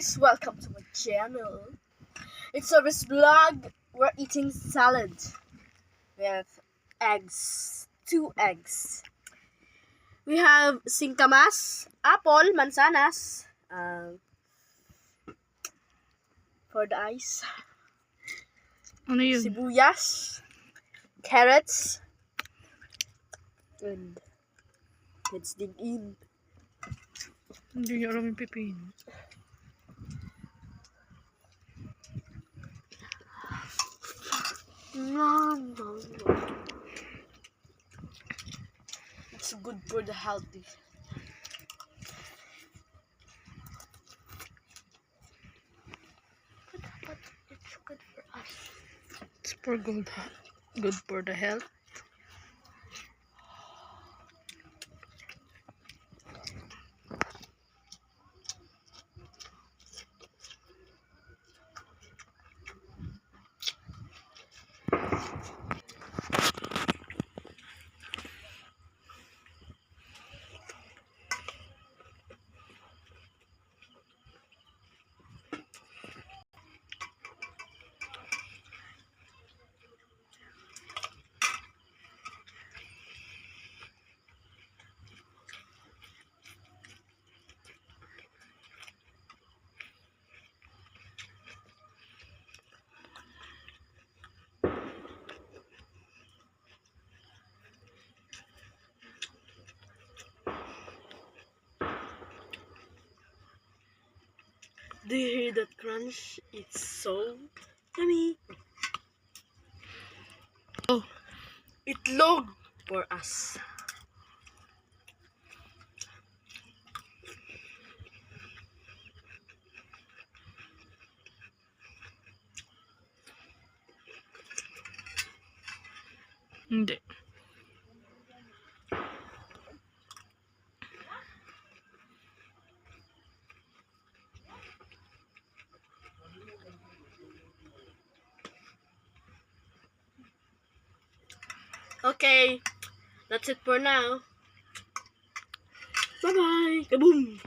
guys, welcome to my channel. It's Service Vlog. We're eating salad with eggs, 2 eggs. We have singkamas, apple, mansanas, for the eyes, Ano yun? sibuyas, carrots, and let's dig in. Hindi niya alam yung pipino. Nom, nom, nom. It's good for the healthy. But it's good for us. It's for good for the health. Do you hear that crunch? It's so yummy. Oh, Itlog for us. hindi. Okay, that's it for now. Bye-bye. Kaboom!